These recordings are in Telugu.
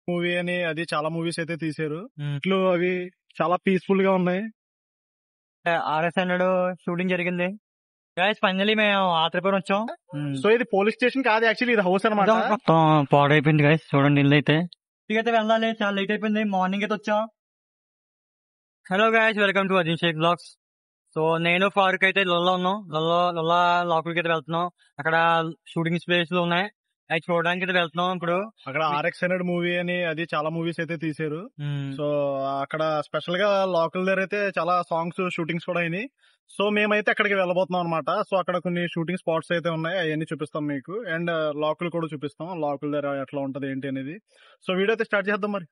మూవీ అని అది చాలా మూవీస్ అయితే తీశారు. ఉమ్. ఇట్లు అవి చాలా పీస్ఫుల్ గా ఉన్నాయి. ఆర్ఎస్ హండ్రెడ్ షూటింగ్ జరిగింది. గైస్ ఫైనలీ మేము ఆత్రేపురం వచ్చాం. సో ఇది పోలీస్ స్టేషన్ కాదు, యాక్చువల్లీ ఇది హౌస్ అనమాట. మొత్తం పాడైపోయింది గైస్, చూడండి ఇల్లు అయితే. ఇంటికైతే వెళ్ళాలి, చాలా లేట్ అయిపోయింది. మార్నింగ్ అయితే వచ్చాం. Hello guys, welcome to Ajin Shaik blogs. So నేను ఫారూక్ అయితే లొల్లా ఉన్నాం. లొల్లా లోపలికి అయితే వెళ్తున్నాం. అక్కడ షూటింగ్ ప్లేస్ లో ఉన్నాయి, అవి చూడడానికి అయితే వెళ్తున్నాం ఇప్పుడు. అక్కడ ఆర్ఎక్స్ హండ్రెడ్ మూవీ అని అది చాలా మూవీస్ అయితే తీశారు. సో అక్కడ స్పెషల్ గా లోకల్ దగ్గర అయితే చాలా సాంగ్స్ షూటింగ్స్ కూడా అయినాయి. సో మేమైతే అక్కడికి వెళ్ళబోతున్నాం అనమాట. సో అక్కడ కొన్ని షూటింగ్ స్పాట్స్ అయితే ఉన్నాయి, అవన్నీ చూపిస్తాం మీకు. అండ్ లోకల్ కూడా చూపిస్తాం, లోకల్ దగ్గర ఎట్లా ఉంటది ఏంటి అనేది. సో వీడియో అయితే స్టార్ట్ చేద్దాం మరి.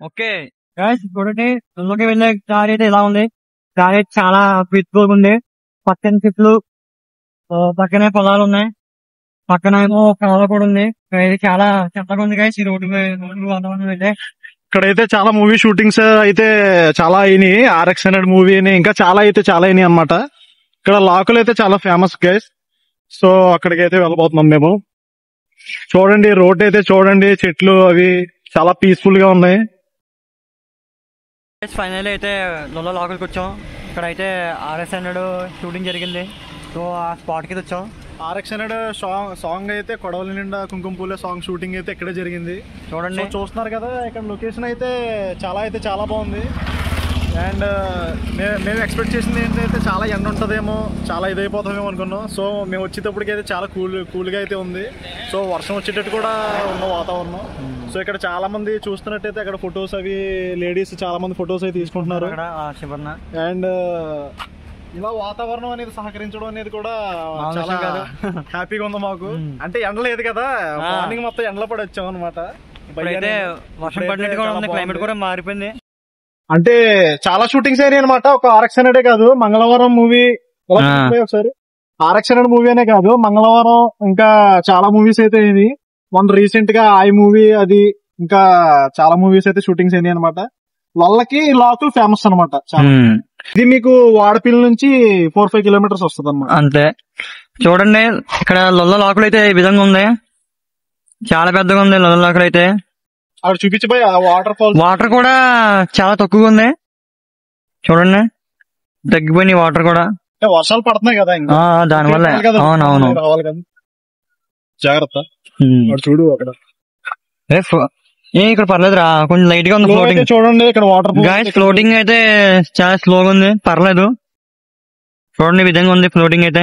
ఓకే గైస్ చూడండి, లోకి వెళ్ళే దారి అయితే ఇలా ఉంది. దారి అయితే చాలా పీస్ఫుల్ గా ఉంది. పక్కన చెట్లు, పక్కనే పొలాలు ఉన్నాయి, పక్కన ఏమో కాలువ కూడా ఉంది. ఇది చాలా చెత్తగా ఉంది గైస్ ఈ రోడ్డు వాతావరణం అయితే. ఇక్కడైతే చాలా మూవీ షూటింగ్స్ అయితే చాలా అయినాయి. ఆర్ఎక్స్ హండ్రెడ్ మూవీ అని ఇంకా చాలా అయినాయి అనమాట. ఇక్కడ లోకల్ అయితే చాలా ఫేమస్ గైస్. సో అక్కడికి అయితే వెళ్ళబోతున్నాం మేము. చూడండి రోడ్ అయితే చూడండి, చెట్లు అవి చాలా పీస్ఫుల్ గా ఉన్నాయి. ఫైనల్ అయితే లొల్ల లోకల్కి వచ్చాం. ఇక్కడ అయితే ఆర్ఎస్ హండ్రెడ్ షూటింగ్ జరిగింది. సో ఆ స్పాట్ కి వచ్చాం. ఆర్ఎక్స్ హండ్రెడ్ సాంగ్ అయితే కొడవలి నిండా కుంకుమ పూలే సాంగ్ షూటింగ్ అయితే ఇక్కడే జరిగింది. చూడండి, చూస్తున్నారు కదా, ఇక్కడ లొకేషన్ అయితే చాలా బాగుంది. అండ్ మేము ఎక్స్పెక్ట్ చేసింది ఏంటంటే చాలా ఎండ ఉంటుందేమో, చాలా ఇదైపోతామేమో అనుకున్నాం. సో మేము వచ్చేటప్పటికైతే చాలా కూల్గా అయితే ఉంది. సో వర్షం వచ్చేటట్టు కూడా ఉన్న వాతావరణం. సో ఇక్కడ చాలా మంది చూస్తున్నట్టయితే అక్కడ ఫొటోస్ అవి లేడీస్ చాలా మంది ఫొటోస్ అయితే తీసుకుంటున్నారు. అండ్ ఇలా వాతావరణం అనేది సహకరించడం అనేది కూడా చాలా హ్యాపీగా ఉంది మాకు. అంటే ఎండ లేదు కదా, మార్నింగ్ మొత్తం ఎండలో పడి వచ్చాం అనమాట. వర్షం పడినట్టుగా ఉంది, క్లైమేట్ కూడా మారిపోయింది. అంటే చాలా షూటింగ్స్ అయినాయి అనమాట. ఒక ఆర్ఎక్స్ హండ్రెడే కాదు, మంగళవారం మూవీ ఒకసారి ఆర్ఎక్స్ హండ్రెడ్ మూవీ అనే కాదు, మంగళవారం ఇంకా చాలా మూవీస్ అయితే అయింది. మొన్న రీసెంట్ గా ఐ మూవీ అది ఇంకా చాలా మూవీస్ అయితే షూటింగ్స్ అయినాయి అనమాట. లొల్లకి లోకల్ ఫేమస్ అనమాట. ఇది మీకు వాడపిల్లి నుంచి 4-5 కిలోమీటర్స్ వస్తుంది అనమాట. అంతే. చూడండి ఇక్కడ లొల్ల లోకల్ అయితే ఈ విధంగా ఉంది, చాలా పెద్దగా ఉంది లొల్ల లోకల్ అయితే. అక్కడ చూపించిపోయి వాటర్ కూడా చాలా తక్కువగా ఉంది. చూడండి తగ్గిపోయినాయి వాటర్ కూడా. వర్షాలు పడుతున్నాయి కదా, ఇంకా దానివల్ల. అవునవును, రావాలి కదా, జాగ్రత్త. చూడు అక్కడ ఇక్కడ పర్లేదురా, కొంచెం లైట్ గా ఉంది ఫ్లోటింగ్. చూడండి ఇక్కడ వాటర్ గాయస్ ఫ్లోటింగ్ అయితే చాలా స్లోగా ఉంది, పర్లేదు. చూడండి ఈ విధంగా ఉంది ఫ్లోటింగ్ అయితే.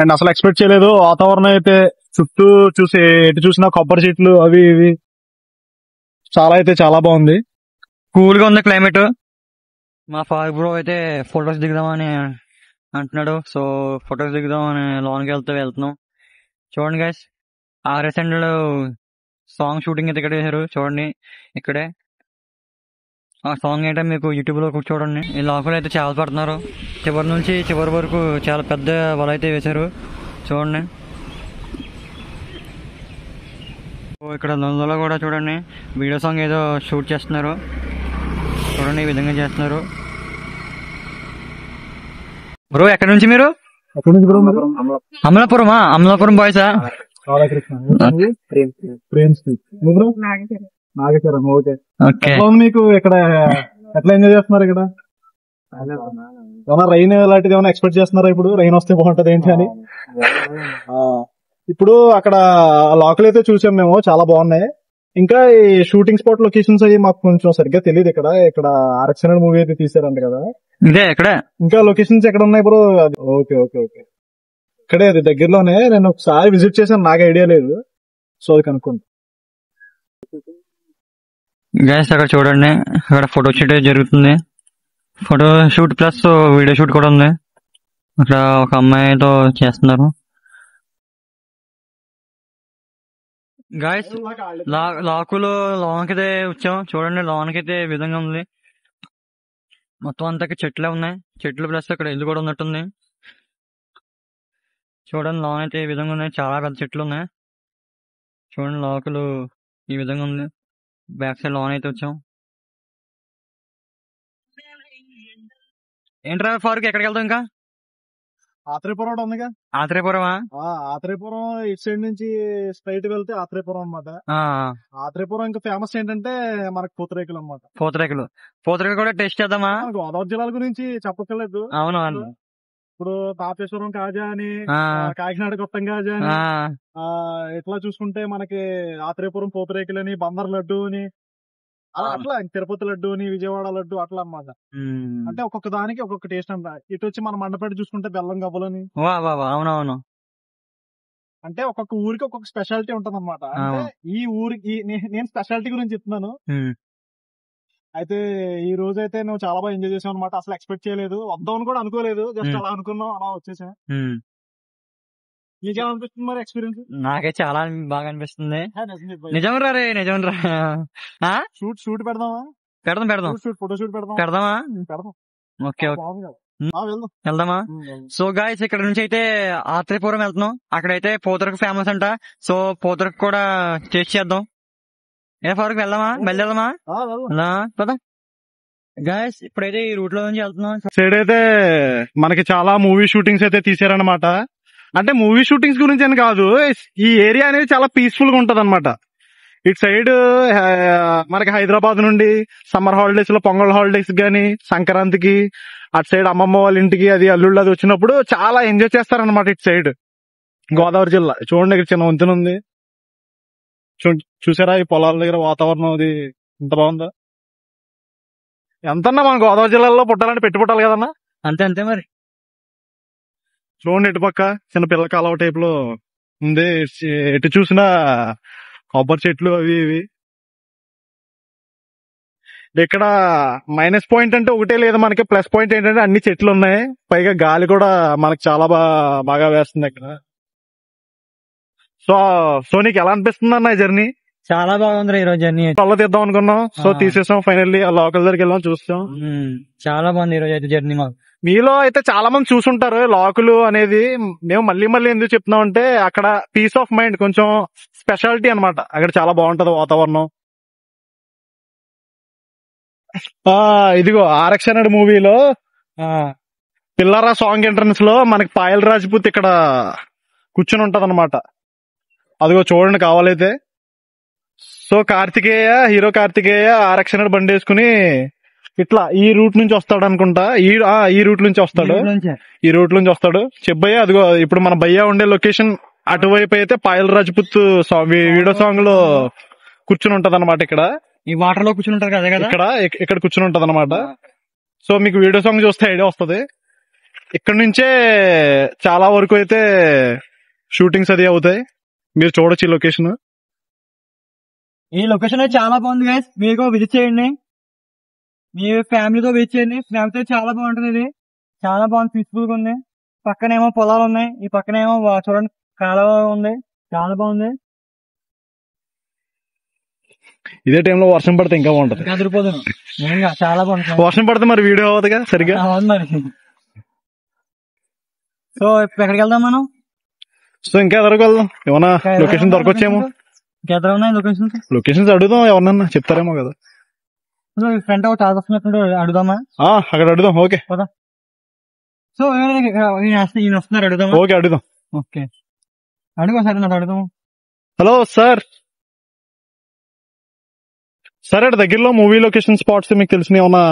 అండ్ అసలు ఎక్స్పెక్ట్ చేయలేదు. వాతావరణం అయితే చుట్టూ ఎటు చూసినా కొబ్బరి చెట్లు అవి ఇవి చాలా బాగుంది. కూల్ గా ఉంది క్లైమేట్. మా ఫాదర్ బ్రో అయితే ఫొటోస్ దిగుదామని అంటున్నాడు. సో ఫొటోస్ దిగుదామని లోన్కి వెళ్తున్నాం. చూడండి guys, RS hundred song shooting అయితే ఇక్కడ చేశారు. చూడండి ఇక్కడే ఆ సాంగ్ ఏంటో మీకు యూట్యూబ్ లో చూడండి. ఈ లోపల అయితే చేపలు పడుతున్నారు. చివరి నుంచి చివరి వరకు చాలా పెద్ద వల అయితే వేశారు. చూడండి ఇక్కడ నందులో కూడా చూడండి వీడియో సాంగ్ ఏదో షూట్ చేస్తున్నారు. చూడండి ఈ విధంగా చేస్తున్నారు. బ్రో ఎక్కడి నుంచి మీరు? అమలాపురమా? అమలాపురం బాయ్సా? నాగేశ్వరం. ఓకే, మీకు ఇక్కడ ఎట్లా ఎంజాయ్ చేస్తున్నారు? ఇక్కడ ఏమన్నా రైన్ లాంటిది ఏమైనా ఎక్స్పెక్ట్ చేస్తున్నారా? ఇప్పుడు రైన్ వస్తే బాగుంటది ఏంటి అని. ఇప్పుడు అక్కడ లోకల్ అయితే చూసాం మేము, చాలా బాగున్నాయి. ఇంకా ఈ షూటింగ్ స్పాట్ లొకేషన్స్ అయ్యి మాకు కొంచెం సరిగ్గా తెలియదు. ఇక్కడ ఆర్ఎక్స్ హండ్రెడ్ మూవీ అయితే తీసారంట కదా, ఇంకా లొకేషన్స్ ఎక్కడ ఉన్నాయి బ్రో? ఓకే ఇక్కడే, అది దగ్గరలోనే. నేను ఒకసారి విజిట్ చేశాను, నాకు ఐడియా లేదు. సో అది కనుక్కుంటా. గైస్ అక్కడ చూడండి, అక్కడ ఫోటో షూట్ జరుగుతుంది. Photo shoot plus video shoot కూడా ఉంది. అక్కడ ఒక అమ్మాయితో చేస్తున్నారు. గైస్ లాకులు లోన్కైతే వచ్చాం. చూడండి లోన్కైతే ఈ విధంగా ఉంది. మొత్తం అంతా చెట్లే ఉన్నాయి, చెట్లు ప్లస్ అక్కడ ఇల్లు కూడా ఉన్నట్టుంది. చూడండి లోన్ అయితే ఈ విధంగా ఉన్నాయి, చాలా పెద్ద చెట్లు ఉన్నాయి. చూడండి లోకలు ఈ విధంగా ఉంది. బ్యాక్ సైడ్ లోన్ అయితే వచ్చాం. ఏంట్రా ఫారూక్, ఎక్కడికి వెళ్తాం ఇంకా? ఆత్రేయపురం ఉందిగా. ఆత్రేయపురమా? ఆత్రేయపురం ఇటు సైడ్ నుంచి స్ట్రైట్ వెళ్తే ఆత్రేయపురం అనమాట. ఆత్రేయపురం ఇంకా ఫేమస్ ఏంటంటే మనకు పూతరేకులు అనమాట. పూతరేకులు కూడా టేస్ట్ చేద్దామా? గోదావరి జిల్లాల గురించి చెప్పక్కర్లేదు. అవును. ఇప్పుడు తాపేశ్వరం కాజా అని, కాకినాడ గొట్టం కాజా అని, ఇట్లా చూసుకుంటే మనకి ఆత్రేయపురం పూతరేకులని, బందర్ లడ్డు అని, అట్లా తిరుపతి లడ్డు అని, విజయవాడ లడ్డు అట్లా అన్నమాట. అంటే ఒక్కొక్క దానికి ఒక్కొక్క టేస్ట్ అంట. ఇటు వచ్చి మన మండపేట చూసుకుంటే బెల్లం గవ్వలని. అవునవును. అంటే ఒక్కొక్క ఊరికి ఒక్కొక్క స్పెషాలిటీ ఉంటది అనమాట. అంటే ఈ ఊరికి నేను స్పెషాలిటీ గురించి చెప్తున్నాను. అయితే ఈ రోజు అయితే నువ్వు చాలా బాగా ఎంజాయ్ చేసావు అనమాట. అసలు ఎక్స్పెక్ట్ చేయలేదు, వద్దామని కూడా అనుకోలేదు. జస్ట్ అలా అనుకున్నాం, అలా వచ్చేసా. నీకేం అనిపిస్తుంది మరి ఎక్స్పీరియన్స్? నాకే చాలా బాగా అనిపిస్తుంది. నిజం రా. షూట్ పెడదామా? పెడదాం. ఫోటో షూట్ పెడదామా? ఓకే, వెళ్దామా? సో గాయ్స్, ఇక్కడ నుంచి అయితే ఆత్రేయపురం వెళ్తున్నాం. అక్కడైతే పూతరకు ఫేమస్ అంట. సో పూతరకు కూడా టేస్ట్ చేద్దాం. ఫారూక్ బయలుదేరదామా? పదా గాయ్స్, ఇప్పుడైతే ఈ రూట్ లో నుంచి వెళ్తున్నాం. సైడ్ అయితే మనకి చాలా మూవీ షూటింగ్స్ అయితే తీసారనమాట. అంటే మూవీ షూటింగ్స్ గురించి అని కాదు, ఈ ఏరియా అనేది చాలా పీస్ఫుల్ గా ఉంటది అనమాట. ఇటు సైడ్ మనకి హైదరాబాద్ నుండి సమ్మర్ హాలిడేస్ లో, పొంగల్ హాలిడేస్ గానీ, సంక్రాంతికి అటు సైడ్ అమ్మమ్మ వాళ్ళ ఇంటికి అది అల్లుళ్ళు అది వచ్చినప్పుడు చాలా ఎంజాయ్ చేస్తారనమాట. ఇటు సైడ్ గోదావరి జిల్లా చూడండి, ఇక్కడ చిన్న వంతెన ఉంది. చూసారా ఈ పొలాల దగ్గర వాతావరణం, అది ఎంత బాగుందో. ఎంతన్నా మన గోదావరి జిల్లాలో పుట్టాలంటే పెట్టి పుట్టాలి కదన్నా. అంతే మరి. చూడండి ఇటు పక్క చిన్న పిల్లల కాలువ టైప్ లో ఉంది. ఎటు చూసినా కొబ్బరి చెట్లు అవి ఇవి. ఇక్కడ మైనస్ పాయింట్ అంటే ఒకటే లేదు మనకి, ప్లస్ పాయింట్ ఏంటంటే అన్ని చెట్లు ఉన్నాయి. పైగా గాలి కూడా మనకి చాలా బాగా వేస్తుంది ఇక్కడ. సో నీకు ఎలా అనిపిస్తుంది అన్న జర్నీ? చాలా బాగుంది ఈ రోజు జర్నీ. కళ్ళ తీద్దాం అనుకున్నాం, సో తీసేసాం ఫైనల్లీ. ఆ లోకల్ దగ్గరికి వెళ్ళాం, చూస్తాం. చాలా బాగుంది ఈ రోజు అయితే జర్నీ మాకు. మీలో అయితే చాలా మంది చూసుంటారు లాకులు అనేది. మేము మళ్ళీ ఎందుకు చెప్తున్నాం అంటే అక్కడ పీస్ ఆఫ్ మైండ్ కొంచెం స్పెషాలిటీ అనమాట. అక్కడ చాలా బాగుంటది వాతావరణం. ఇదిగో ఆరక్షణ మూవీలో పిల్లరా సాంగ్ ఎంట్రన్స్ లో మనకి పాయల్ రాజ్పూత్ ఇక్కడ కూర్చుని ఉంటది అనమాట. అదిగో చూడండి కావాలైతే. సో హీరో కార్తికేయ ఆరక్షణ బండి వేసుకుని ఇట్లా ఈ రూట్ నుంచి వస్తాడు అనుకుంటా. ఈ రూట్ నుంచి వస్తాడు. చెప్పయ్య అదిగో ఇప్పుడు మన భయ్య ఉండే లొకేషన్ అటువైపు అయితే పాయల్ రాజ్పూత్ వీడియో సాంగ్ లో కూర్చుని ఉంటది అనమాట. ఇక్కడ ఈ వాటర్ లో కూర్చుని ఉంటారు కదా, ఇక్కడ కూర్చుని ఉంటది అనమాట. సో మీకు వీడియో సాంగ్ చూస్తే ఐడియా వస్తుంది. ఇక్కడ నుంచే చాలా వరకు అయితే షూటింగ్స్ అది అవుతాయి. మీరు చూడొచ్చు ఈ లొకేషన్. ఈ లొకేషన్ చాలా బాగుంది గైస్, మీరు విజిట్ చేయండి. మీ ఫ్యామిలీతో విజిట్ చేయండి. ఫ్యామిలీతో చాలా బాగుంటుంది. ఇది చాలా బాగుంది, పీస్ఫుల్ గా ఉంది. పక్కనేమో పొలాలు ఉన్నాయి, ఈ పక్కనేమో చూడండి కాలువ ఉంది. చాలా బాగుంది. ఇదే టైంలో వర్షం పడితే ఇంకా బాగుంటది. కదిరిపోతుంది. చాలా బాగుంటుంది. వర్షం పడితే మరి వీడియో అవ్వదుగా సరిగా. మరి సో ఎక్కడికి వెళ్దాం మనం? సో ఇంకా ఎదరకు వెళ్దాం. ఏమన్నా లొకేషన్ దొరకొచ్చేమో. లొకేషన్స్ అడుగుదాం, ఎవరన్నా చెప్తారేమో కదా. ఫ్రంట్ చాలా వస్తున్నట్టు అడుగుదామా? అక్కడ అడుగుదాం. ఓకే. సో వస్తున్నారు, అడుగుదాం. ఓకే అడుగుదాం. ఓకే అడుగు సరే, అడుగుదాం. Hello sir. సరే దగ్గరలో మూవీ లొకేషన్ స్పాట్స్ మీకు తెలిసిన ఏమన్నా?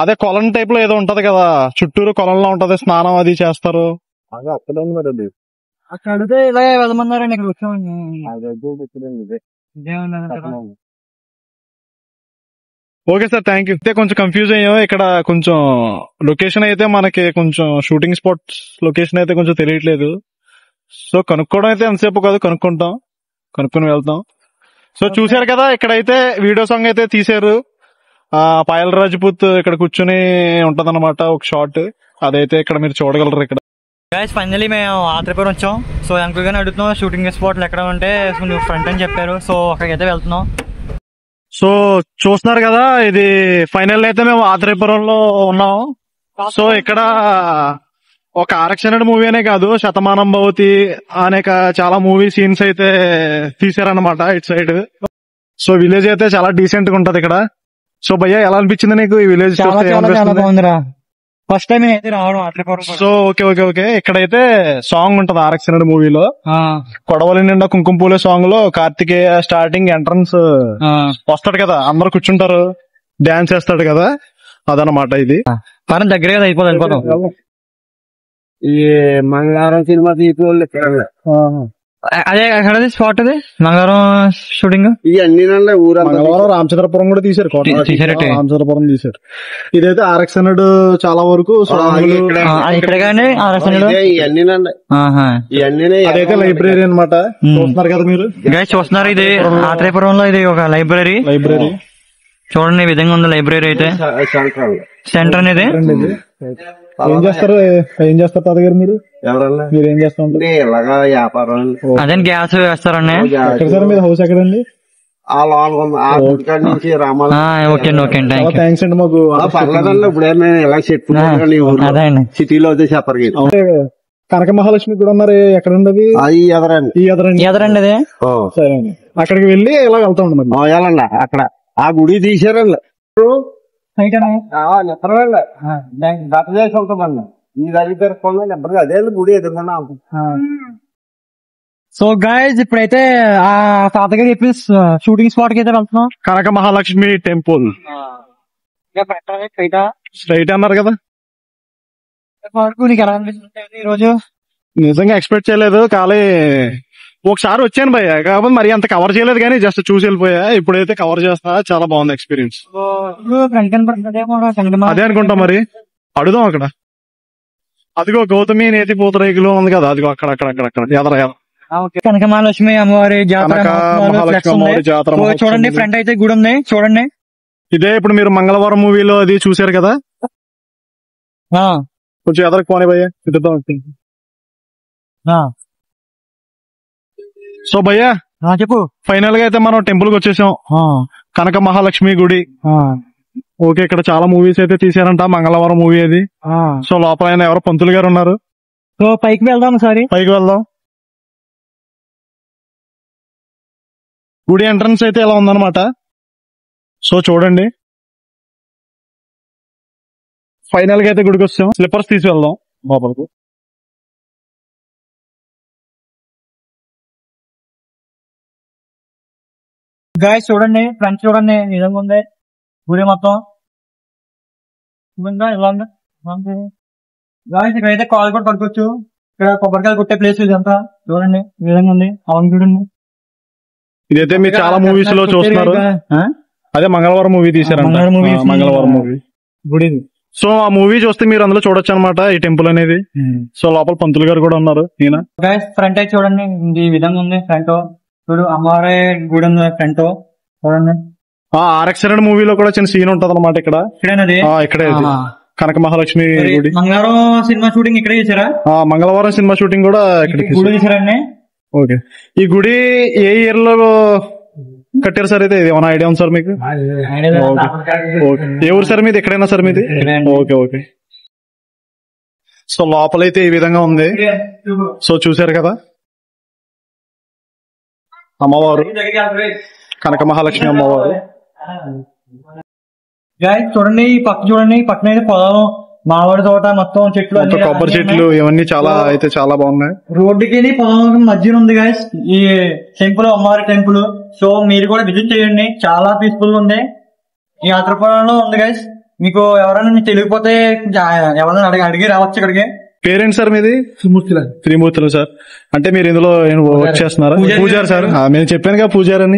అదే కొలం టైప్ లో ఏదో ఉంటది కదా, చుట్టూరు కొలంలో ఉంటది, స్నానం అది చేస్తారు. అక్కడ అడిగితే ఇలాగే వెళ్ళమన్నారండి. ఇక్కడ వచ్చామండి. Okay sir, thank you. కొంచెం కన్ఫ్యూజ్ అయ్యాం. ఇక్కడ కొంచెం లొకేషన్ అయితే మనకి కొంచెం షూటింగ్ స్పాట్స్ లొకేషన్ అయితే కొంచెం తెలియట్లేదు. సో కనుక్కోవడం అయితే ఎంతసేపు కాదు, కనుక్కొని వెళ్తాం. సో చూసారు కదా, ఇక్కడైతే వీడియో సాంగ్ అయితే తీసారు. పాయల్ రాజ్పూత్ ఇక్కడ కూర్చుని ఉంటదన్నమాట ఒక షాట్. అదైతే ఇక్కడ మీరు చూడగలరు. ఇక్కడ ఫైనలీ మేము ఆత్రేయపురం వచ్చాం. సో అంకుల్ గానే అడుగుతున్నాం షూటింగ్ స్పాట్లు ఎక్కడ ఉంటే ఫ్రంట్ అని చెప్పారు. సో అక్కడికైతే వెళ్తున్నాం. సో చూస్తున్నారు కదా, ఇది ఫైనల్ అయితే మేము ఆత్రేయపురంలో ఉన్నాం. సో ఇక్కడ ఒక ఆరక్షణ మూవీ అనే కాదు, శతమానం భవతి అనేక చాలా మూవీ సీన్స్ అయితే తీసారనమాట ఇటు సైడ్. సో విలేజ్ అయితే చాలా డీసెంట్ గా ఉంటది ఇక్కడ. సో భయ్యా ఎలా అనిపించింది నీకు ఈ విలేజ్? చాలా బాగుందిరా. ఫస్ట్ టైం అయితే రావడం Atreyapuram. So okay okay okay. ఇక్కడైతే సాంగ్ ఉంటది ఆర్ఎక్స్ హండ్రెడ్ మూవీలో, కొడవలి నిండా కుంకుమ పూలే సాంగ్ లో కార్తికేయ స్టార్టింగ్ ఎంట్రన్స్ వస్తాడు కదా, అందరు కూర్చుంటారు, డాన్స్ చేస్తాడు కదా, అదనమాట ఇది. మనం దగ్గరే కదా వెళ్ళిపోతాం. ఈ మంగళవారం సినిమా తీసుకోవాలి. అదే ఎక్కడ స్పాట్ అది మంగళవారం షూటింగ్? ఇవన్నీ ఊరా మంగళవారం రామచంద్రపురం కూడా తీశారు, రామచంద్రపురం తీశారు. ఇదైతే ఆర్ఎక్స్ హండ్రెడ్ చాలా వరకు ఇక్కడ కానీ ఇవన్నీ అదైతే లైబ్రరీ అనమాట. చూస్తున్నారు కదా మీరు, చూస్తున్నారు, ఇది ఆత్రేయపురంలో ఇది ఒక లైబ్రరీ. చూడండి ఈ విధంగా ఉంది లైబ్రరీ అయితే. సెంటర్ అనేది ఏం చేస్తారు తాత గారు మీరు? ఎవరన్నా మీరు ఏం చేస్తా ఉంటారు? ఇలాగా వ్యాపారం. అదే గ్యాస్ వేస్తారండి. ఎక్కడ సార్ మీద హౌస్ ఎక్కడండి? నుంచి ఓకే ఓకే థ్యాంక్స్ అండి. మాకు పర్లేదండి, ఇప్పుడే మేము ఇలా చెప్పుకుంటాం సిటీలో అయితే చెప్పరు. కనక మహాలక్ష్మి కూడా ఉన్నారు, ఎక్కడ ఉండదు? ఈ ఎదరండి ఎదరండి అది. సరే అండి, అక్కడికి వెళ్ళి ఇలా వెళ్తా ఉండదు. వెళ్ళండి, అక్కడ ఆ గుడి తీసారండి. గత చేసి వెళ్తామండి. ఈ దగ్గర అదే గుడి ఎదుర్కొన్నా. సో గైస్ ఇప్పుడైతే ఆ తాతగారు చెప్పి షూటింగ్ స్పాట్ కి అయితే వెళ్తున్నాం. కనక మహాలక్ష్మి టెంపుల్ స్ట్రైట్ అన్నారు కదా. నీకు ఎలా అనిపిస్తుంది ఈ రోజు? నిజంగా ఎక్స్పెక్ట్ చేయలేదు, కానీ ఒకసారి వచ్చాను భయ్య, కాకపోతే మరి అంత కవర్ చేయలేదు, కానీ జస్ట్ చూసి వెళ్ళిపోయా. ఇప్పుడైతే కవర్ చేస్తా, చాలా బాగుంది ఎక్స్పీరియన్స్. అదే అనుకుంటా, మరి అడుగుదాం అక్కడ. అదిగో గౌతమి నేతి పూతరేకులు ఉంది కదా, అదిగో అక్కడ అక్కడ అక్కడ అక్కడ ఎదర కనక మహాలక్ష్మి అమ్మవారి జాతర చూడండి. ఫ్రంట్ అయితే గుడి ఉంది చూడండి. ఇదే ఇప్పుడు మీరు మంగళవారం మూవీలో అది చూసారు కదా, కొంచెం ఎదరకు పోనీ భయ్య. సో భయ్యా చెప్పు. ఫైనల్ గా అయితే మనం టెంపుల్ కి వచ్చేసాం, కనక మహాలక్ష్మి గుడి. ఓకే, ఇక్కడ చాలా మూవీస్ అయితే తీసారంట, మంగళవారం మూవీ అది. సో లోపల ఆయన ఎవరో పంతులు గారు ఉన్నారు. సో పైకి వెళ్దాం, సారీ పైకి వెళ్దాం. గుడి ఎంట్రన్స్ అయితే ఎలా ఉందన్నమాట. సో చూడండి, ఫైనల్ గా అయితే గుడికి వచ్చాం. స్లిప్పర్స్ తీసి వెళ్దాం లోపలికి. గాయస్ చూడండి, ఫ్రంట్ చూడండి ఈ విధంగా ఉంది గుడి మొత్తం. ఇలా ఉంది గాయస్. ఇక్కడైతే కాల్ కూడా పడుకోవచ్చు. ఇక్కడ కొబ్బరికాయలు కొట్టే ప్లేస్ ఇదంతా చూడండి ఈ విధంగా ఉంది. అవును చూడండి, ఇదైతే మీరు చాలా మూవీస్ లో చూస్తున్నారు. అదే మంగళవారం మూవీ తీసారంట, మంగళవారం మూవీ గుడి. సో ఆ మూవీ చూస్తే మీరు అందులో చూడొచ్చు అనమాట ఈ టెంపుల్ అనేది. సో లోపల పంతులు గారు కూడా ఉన్నారు. ఈయన గాయస్ ఫ్రంట్ అయితే చూడండి ఈ విధంగా ఉంది. ఫ్రంట్ చూడు, అమ్మవారి గుడి ఉంది ఫ్రంట్ చూడండి. ఆర్ఎక్స్ హండ్రెడ్ మూవీలో కూడా చిన్న సీన్ ఉంటది అనమాట ఇక్కడ. ఇక్కడే కనక మహాలక్ష్మి గుడి. మంగళవారం సినిమా షూటింగ్ ఇక్కడే చేశారా? మంగళవారం సినిమా షూటింగ్ కూడా ఇక్కడ చేశారండి. ఓకే, ఈ గుడి ఏ ఇయర్ లో కట్టారు సార్? అయితే ఏమైనా ఐడియా ఉంది సార్ మీకు? ఏ ఊరు సార్ మీది? ఎక్కడైనా సార్ మీది? Okay okay. సో లోపలైతే ఈ విధంగా ఉంది. సో చూసారు కదా, అమ్మవారు కనక మహాలక్ష్మి అమ్మవారు. చూడండి ఈ పక్క చూడండి, పక్కన అయితే పొలం, మామిడి తోట, మొత్తం చెట్లు, కొబ్బరి చెట్లు, ఇవన్నీ చాలా అయితే చాలా బాగున్నాయి. రోడ్డుకి పొలం మధ్యన ఉంది గాయస్ ఈ టెంపుల్, అమ్మవారి టెంపుల్. సో మీరు కూడా విజిట్ చేయండి, చాలా పీస్ఫుల్ గా ఉంది. ఈ ఆత్రేయపురంలో ఉంది గాయస్. మీకు ఎవరైనా తెలియకపోతే ఎవరైనా అడిగి రావచ్చు ఇక్కడికి. పేరెంట్ సార్ మీది? త్రిమూర్తులు సార్. అంటే మీరు ఇందులో వర్క్ చేస్తున్నారా? పూజారి సార్. నేను చెప్పాను కదా పూజారి అని.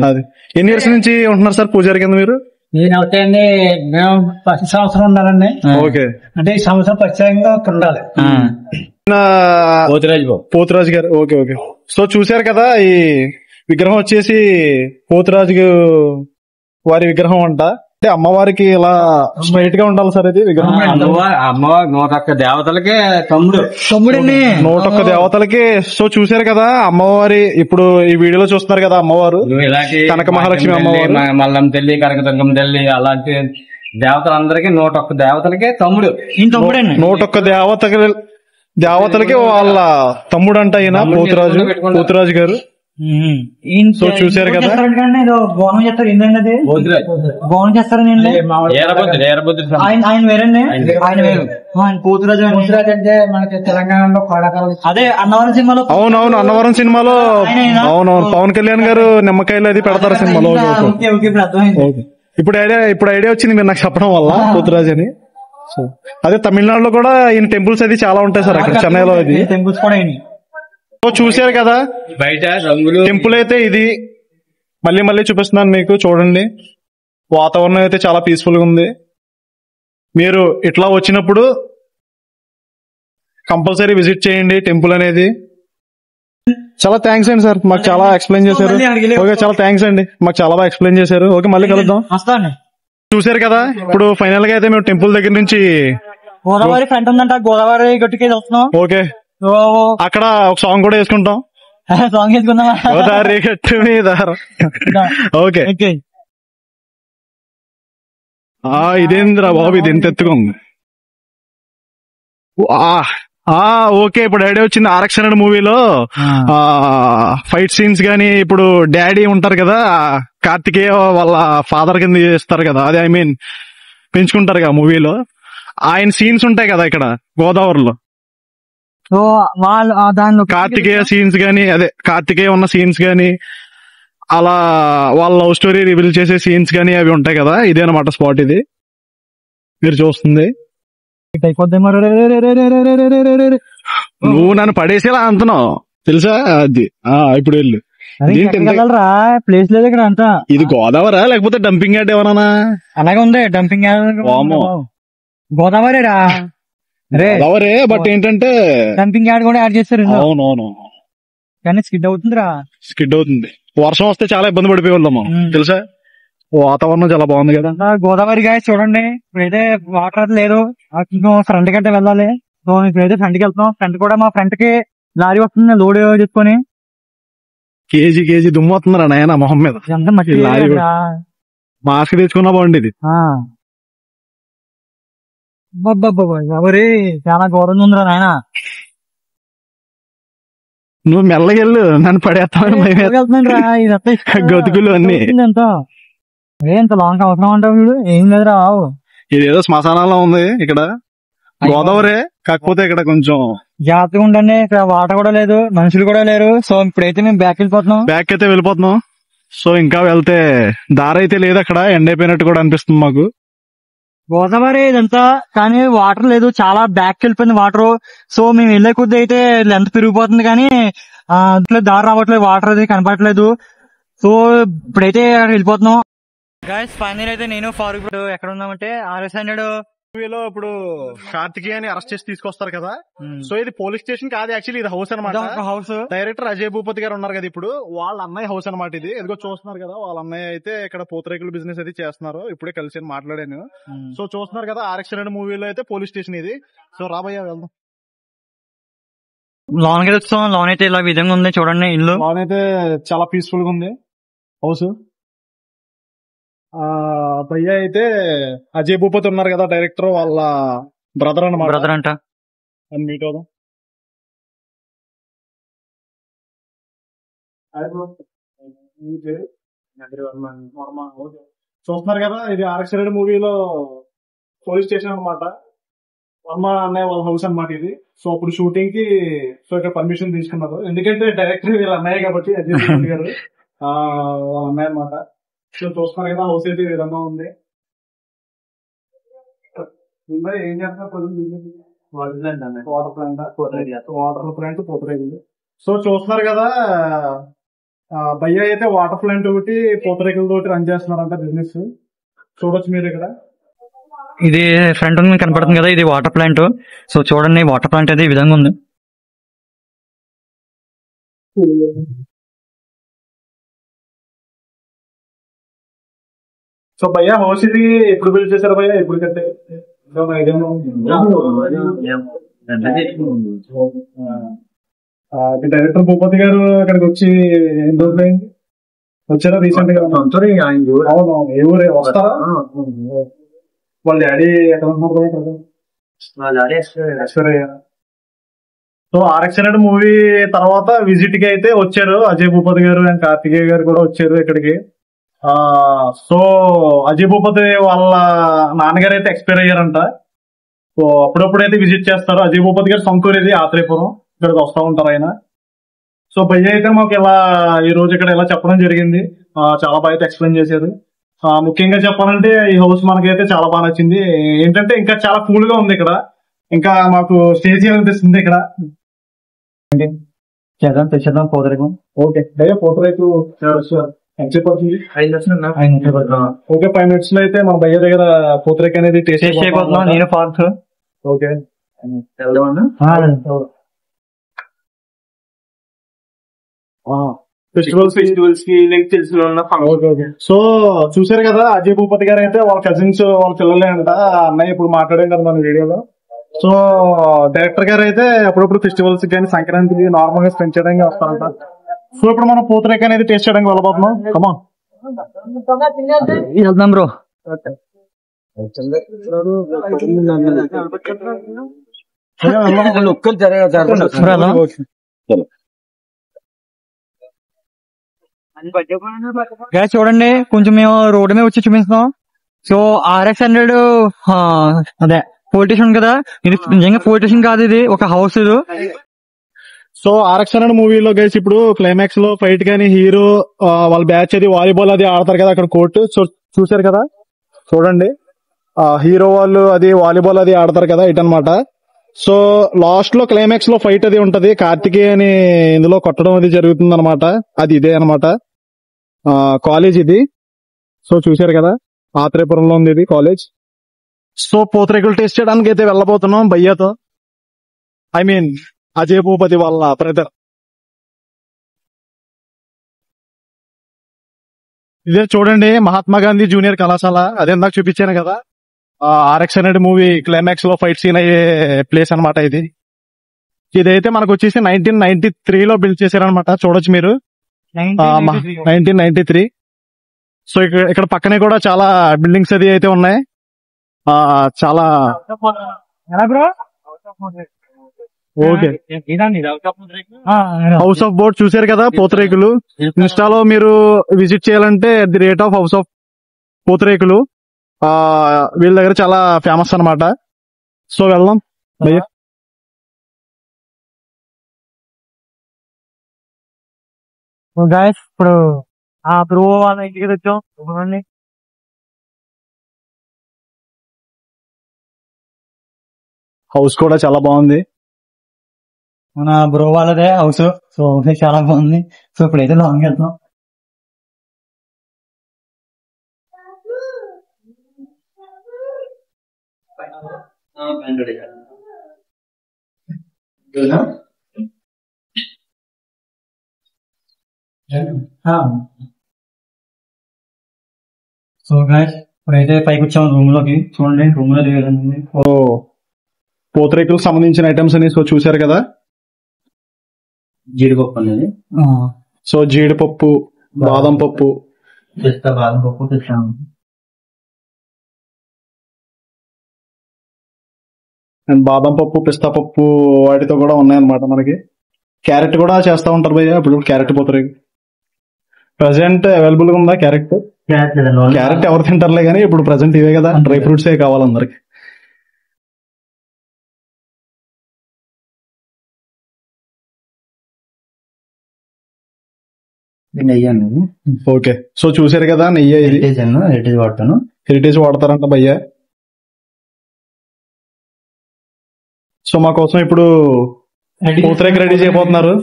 అది ఎన్ని ఇయర్స్ నుంచి ఉంటున్నారు సార్ పూజారి కింద మీరు? నేనైతే అండి మేము 10 సంవత్సరం ఉండాలండి. ఓకే, అంటే ఈ సంవత్సరం ప్రత్యేకంగా ఉండాలి. పోతురాజు గారు. Okay okay. సో చూశారు కదా, ఈ విగ్రహం వచ్చేసి పోతురాజు వారి విగ్రహం అంట. అంటే అమ్మవారికి ఇలా స్ట్రైట్ గా ఉండాలి సార్ ఇది విగ్రహం. అమ్మవారి 101 దేవతలకే తమ్ముడండి, 101 దేవతలకి. సో చూశారు కదా అమ్మవారి, ఇప్పుడు ఈ వీడియోలో చూస్తున్నారు కదా అమ్మవారు కనక మహాలక్ష్మి అమ్మవారు, మల్లం తల్లి, కనకదుర్గమ్మ తల్లి, అలాంటి దేవతలందరికీ 101 దేవతలకే తమ్ముడు. 101 దేవతలకి వాళ్ళ తమ్ముడు అంట ఈయన పోతురాజు గారు. సో చూశారు కదా. బోనం చేస్తారు ఏంటండి అది? బోనం చేస్తారని ఆయన వేరండి, ఆయన వేరు. ఆయన పోతురాజు అంటే మనకి తెలంగాణలో కోడాకాలం అదే అన్నవరం సినిమాలో. అవునవును, అన్నవరం సినిమాలో. ఆయనేనా? అవునవును, పవన్ కళ్యాణ్ గారు నిమ్మకాయలు అది పెడతారు సినిమాలో. ఓకే ఓకే, ఇప్పుడు అర్థమైంది. ఇప్పుడు ఐడియా వచ్చింది మీరు నాకు చెప్పడం వల్ల, పోతురాజు అని. సో అదే తమిళనాడులో కూడా ఈయన టెంపుల్స్ అది చాలా ఉంటాయి సార్ అక్కడ, చెన్నైలో అది. టెంపుల్స్ కూడా అయినాయి. సో చూశారు కదా బయట రంగులు. టెంపుల్ అయితే ఇది. మళ్ళీ మళ్ళీ చూపిస్తున్నాను మీకు, చూడండి. వాతావరణం అయితే చాలా పీస్ఫుల్ గా ఉంది. మీరు ఇట్లా వచ్చినప్పుడు కంపల్సరీ విజిట్ చేయండి టెంపుల్ అనేది. చాలా థ్యాంక్స్ అండి సార్, మాకు చాలా ఎక్స్ప్లెయిన్ చేశారు. ఓకే, చాలా థ్యాంక్స్ అండి, మాకు చాలా బాగా ఎక్స్ప్లెయిన్ చేశారు. ఓకే, మళ్ళీ కలుద్దాం. వస్తాను. చూశారు కదా, ఇప్పుడు ఫైనల్ గా అయితే మేము టెంపుల్ దగ్గర నుంచి గోదావరి ఫ్రంట్ ఉందంట, గోదావరి గట్టుకి వస్తున్నాం. ఓకే, అక్కడ ఒక సాంగ్ కూడా వేసుకుంటాం. సాంగ్ వేసుకుందామా? గోదావరి గట్టు మీద. ఓకే, ఇదేంద్రా బాబు, ఇది ఎంత ఎత్తుగా ఉంది. ఓకే, ఇప్పుడు ఐడియా వచ్చింది. ఆరక్షణ మూవీలో ఫైట్ సీన్స్ గానీ, ఇప్పుడు డాడీ ఉంటారు కదా, కార్తికేయ వాళ్ళ ఫాదర్ కింద చేస్తారు కదా, అదే ఐ మీన్ పెంచుకుంటారు కదా మూవీలో, ఆయన సీన్స్ ఉంటాయి కదా ఇక్కడ గోదావరిలో. దానిలో కార్తికేయ సీన్స్ గానీ, అదే కార్తికేయ ఉన్న సీన్స్ గానీ, అలా వాళ్ళ లవ్ స్టోరీ రివీల్ చేసే సీన్స్ గానీ అవి ఉంటాయి కదా, ఇదే అనమాట స్పాట్. ఇది మీరు చూస్తుంది. నువ్వు నన్ను పడేసేలా అంటున్నావు తెలుసా, అది. ఇప్పుడు వెళ్ళు. ప్లేస్ లేదు ఇక్కడ అంతా. ఇది గోదావరా లేకపోతే డంపింగ్ యార్డ్ ఏమన్నా? అలాగే ఉంది, డంపింగ్ యార్డ్. గోదావరి రా, గోదావరే, బట్ ఏంటంటే డంపింగ్ యార్డ్ కూడా యాడ్ చేస్తారు. అవునవును, కానీ స్కిడ్ అవుతుందిరా. స్కిడ్ అవుతుంది. వర్షం వస్తే చాలా ఇబ్బంది పడిపోయేవాళ్ళం తెలుసా. వాతావరణం చాలా బాగుంది కదా. గోదావరి గాయ చూడండి, ఇప్పుడైతే వాటర్ లేదు, ఫ్రంట్ కంటే వెళ్ళాలి. సో ఇప్పుడైతే ఫ్రంట్ కి వెళ్తున్నాం. ఫ్రంట్ కూడా మా ఫ్రంట్ కి లారీ వస్తుంది లోడ్ చేసుకొని. కేజీ దుమ్ము వస్తుందిరా నాయన మొహం మీద. లారీ మాస్క్ తెచ్చుకున్నా బాగుండి. ఇది ఎవరి చాలా ఘోరంగా ఉందిరా నాయన. నువ్వు మెల్లగెళ్ళు, నన్ను పడేస్తాను. గతుకులు అన్ని ఇంత లాంగ్ అవసరం అంటావు చూడు. ఏం లేదురా, ఇదేదో శ్మశానంలో ఉంది ఇక్కడ. గోదావరి కాకపోతే ఇక్కడ కొంచెం జాగ్రత్తగా ఉండండి. ఇక్కడ వాటర్ కూడా లేదు, మనుషులు కూడా లేరు. సో ఇప్పుడైతే మేము బ్యాక్ అయితే వెళ్ళిపోతున్నాం. సో ఇంకా వెళ్తే దారి అయితే లేదు అక్కడ, ఎండ్ అయిపోయినట్టు కూడా అనిపిస్తుంది మాకు. గోదావరి ఇదంతా, కానీ వాటర్ లేదు, చాలా బ్యాక్ వెళ్ళిపోయింది వాటర్. సో మేము వెళ్లే కొద్ది అయితే లెంత్ పెరిగిపోతుంది, కానీ దారి రావట్లేదు, వాటర్ అది కనపడట్లేదు. సో ఇప్పుడైతే వెళ్ళిపోతున్నాం. గైస్ ఫైనల్ అయితే నేను ఫారూక్ ఎక్కడ ఉన్నామంటే RS100 మూవీలో ఇప్పుడు కార్తికేయని అరెస్ట్ చేసి తీసుకొస్తారు కదా. సో ఇది పోలీస్ స్టేషన్ కాదు, యాక్చువల్లీ ఇది హౌస్ అనమాట. హౌస్ డైరెక్టర్ అజయ్ భూపతి గారు ఉన్నారు కదా, ఇప్పుడు వాళ్ళ అన్నయ్య హౌస్ అనమాట ఇది. ఎదుగో చూస్తున్నారు కదా, వాళ్ళ అన్నయ్య అయితే ఇక్కడ పూతరేకుల బిజినెస్ అయితే చేస్తున్నారు. ఇప్పుడే కలిసి మాట్లాడాను. సో చూస్తున్నారు కదా, RX100 మూవీలో అయితే పోలీస్ స్టేషన్ ఇది. సో రాబోయే వెళ్దాం. లోన్ కి వచ్చాం. లోన్ అయితే ఇలా విధంగా ఉంది చూడండి. ఇల్లు లోన్ అయితే చాలా పీస్ఫుల్ గా ఉంది హౌస్. భయ్య అయితే అజయ్ భూపతి ఉన్నారు కదా డైరెక్టర్, వాళ్ళ బ్రదర్ అన్నమాట. బ్రదర్ అంట. మీట్ అవుదాం. చూస్తున్నారు కదా, ఇది RX100 మూవీలో పోలీస్ స్టేషన్ అనమాట. వర్మ అన్నయ్య వాళ్ళ హౌస్ అనమాట ఇది. సో అప్పుడు షూటింగ్ కి సో ఇక్కడ పర్మిషన్ తీసుకున్నారు, ఎందుకంటే డైరెక్టర్ వీళ్ళ అన్నయ్య కాబట్టి, అజయ్ భూపతి గారు వాళ్ళ అన్నయ్య అనమాట. సో చూస్తున్నారు కదా, హౌస్ అయితే ఈ విధంగా ఉంది. ఏం చేస్తున్నారు? వాటర్ ప్లాంట్ పూతరేకులు. సో చూస్తున్నారు కదా, భయ్య అయితే వాటర్ ప్లాంట్ ఒకటి పూతరేకుల తోటి రన్ చేస్తున్నారంట బిజినెస్. చూడొచ్చు మీరు ఇక్కడ. ఇది ఫ్రంట్ కనపడుతుంది కదా, ఇది వాటర్ ప్లాంట్. సో చూడండి, వాటర్ ప్లాంట్ అయితే ఈ విధంగా ఉంది. సో భయ్య హౌస్ ఇది ఎప్పుడు బిల్డ్ చేశారు భయ్య? ఎప్పుడు కట్టే డైరెక్టర్ భూపతి గారు అక్కడికి వచ్చి ఎన్ని రోజులైంది? వచ్చారా రీసెంట్ గా? అవును, ఏ ఊరే వస్తారా? వాళ్ళ డాడీ ఎక్కడ ఉన్నారు? సో ఆర్ఎక్స్ హండ్రెడ్ మూవీ తర్వాత విజిట్ కి అయితే వచ్చారు అజయ్ భూపతి గారు అండ్ కార్తికేయ గారు కూడా వచ్చారు ఇక్కడికి. సో అజయ్ భూపతి వాళ్ళ నాన్నగారు అయితే ఎక్స్పైర్ అయ్యారంట. సో అప్పుడప్పుడు అయితే విజిట్ చేస్తారు. అజయ్ భూపతి గారు సొంతూరు ఇది ఆత్రేయపురం, ఇక్కడికి వస్తూ ఉంటారు ఆయన. సో భయ్య అయితే మాకు ఇలా ఈ రోజు ఇక్కడ ఇలా చెప్పడం జరిగింది. చాలా బాగా అయితే ఎక్స్ప్లెయిన్ చేశారు. ముఖ్యంగా చెప్పాలంటే ఈ హౌస్ మనకైతే చాలా బాగా నచ్చింది. ఏంటంటే ఇంకా చాలా కూల్ గా ఉంది ఇక్కడ, ఇంకా మాకు స్టే చేయాలనిపిస్తుంది ఇక్కడ. చేద్దాం తెచ్చేద్దాం పోతరేకం. ఓకే భయ్య పూతరేకు ఎంతసేపు అవుతుంది? 5 నిమిషాలు. ఓకే 5 minutes లో అయితే మన భయ్య దగ్గర పూతరేకు అనేది టేస్ట్ అయిపోతున్నాం. నేను ఫాస్ట్. ఓకే ఫెస్టివల్స్ కి తెలిసిన. సో చూసారు కదా అజయ్ భూపతి గారు అయితే వాళ్ళ కజిన్స్ వాళ్ళ పిల్లలే అంట. అన్నయ్య ఇప్పుడు మాట్లాడాం కదా మన వీడియోలో. సో డైరెక్టర్ గారు అయితే అప్పుడప్పుడు ఫెస్టివల్స్ కానీ సంక్రాంతికి నార్మల్ గా స్పెండ్ చేయడానికి వస్తారంట. సో ఇప్పుడు మనం పూతరేక్ అనేది టేస్ట్ చేయడానికి వెళ్ళబోతున్నాం. కమాన్ వెళ్దాం బ్రో. గైస్ చూడండి, కొంచెం మేము రోడ్డు మీద వచ్చి చూపిస్తాం. సో RX 100 అదే పొలిటీషియన్ కదా, ఇది నిజంగా పొలిటీషియన్ కాదు, ఇది ఒక హౌస్. ఇది సో ఆర్ఎక్స్ హండ్రెడ్ మూవీలో గైస్ ఇప్పుడు క్లైమాక్స్ లో ఫైట్ కానీ హీరో వాళ్ళ బ్యాచ్ అది వాలీబాల్ అది ఆడతారు కదా అక్కడ కోర్టు. సో చూసారు కదా, చూడండి హీరో వాళ్ళు అది వాలీబాల్ అది ఆడతారు కదా ఇటనమాట. సో లాస్ట్ లో క్లైమాక్స్ లో ఫైట్ అది ఉంటది, కార్తికేయ అని ఇందులో కొట్టడం అది జరుగుతుంది అనమాట. అది ఇదే అనమాట కాలేజ్ ఇది. సో చూసారు కదా ఆత్రేయపురంలో ఉంది ఇది కాలేజ్. సో పూతరేకులు టేస్ట్ చేయడానికి అయితే వెళ్ళబోతున్నాం భయ్యాతో, ఐ మీన్ అజయ్ భూపతి వాళ్ళ బ్రదర్. ఇదే చూడండి మహాత్మా గాంధీ జూనియర్ కళాశాల, అదే ఇందాక చూపించాను కదా ఆర్ఎక్స్ హండ్రెడ్ మూవీ క్లైమాక్స్ లో ఫైట్ సీన్ అయ్యే ప్లేస్ అనమాట ఇది. ఇదైతే మనకు వచ్చేసి 1993 లో బిల్డ్ చేశారనమాట. చూడొచ్చు మీరు 1993. సో ఇక్కడ పక్కనే కూడా చాలా బిల్డింగ్స్ అది అయితే ఉన్నాయి. చాలా ఓకే హౌస్ ఆఫ్ బోట్ చూసారు కదా పూతరేకులు. ఇన్స్టాలో మీరు విజిట్ చేయాలంటే the rate of house of పూతరేకులు వీళ్ళ దగ్గర చాలా ఫేమస్ అనమాట. సో వెళ్దాం భయ్య. గాయస్ ఇప్పుడు ఆ బ్రో వాళ్ళ ఇంటికి వచ్చాం. హౌస్ కూడా చాలా బాగుంది. మన బ్రో వాళ్ళదే హౌస్. సో హౌస్ చాలా బాగుంది. సో ఇప్పుడైతే లాంగ్ వెళ్తాం. సో గాయస్ ఇప్పుడైతే పైకి వచ్చాము రూమ్ లోకి. చూడండి రూమ్ లో దిగాలండి. పూతరేకులకు సంబంధించిన ఐటమ్స్ అని సో చూసారు కదా. జీడిపప్పు అనేది, సో జీడిపప్పు, బాదం పప్పు, పిస్తా, బాదం పప్పు, పిస్తా, అండ్ బాదం పప్పు, పిస్తా పప్పు వాటితో కూడా ఉన్నాయన్నమాట మనకి. క్యారెట్ కూడా చేస్తా ఉంటారు భయ్య ఇప్పుడు. క్యారెట్ పూతరేకు ప్రెసెంట్ అవైలబుల్ గా ఉందా? క్యారెట్ ఎవరు తింటారులే కానీ ఇప్పుడు ప్రెసెంట్ ఇవే కదా, డ్రై ఫ్రూట్స్ ఏ కావాలి అందరికి. నెయ్యి అనేది. ఓకే సో చూసారు కదా నెయ్యి ఇది. హెరిటేజ్ వాడతాను. హెరిటేజ్ వాడతారంట భయ్య. సో మా కోసం ఇప్పుడు పూతరేకు రెడీ చేయబోతున్నారు.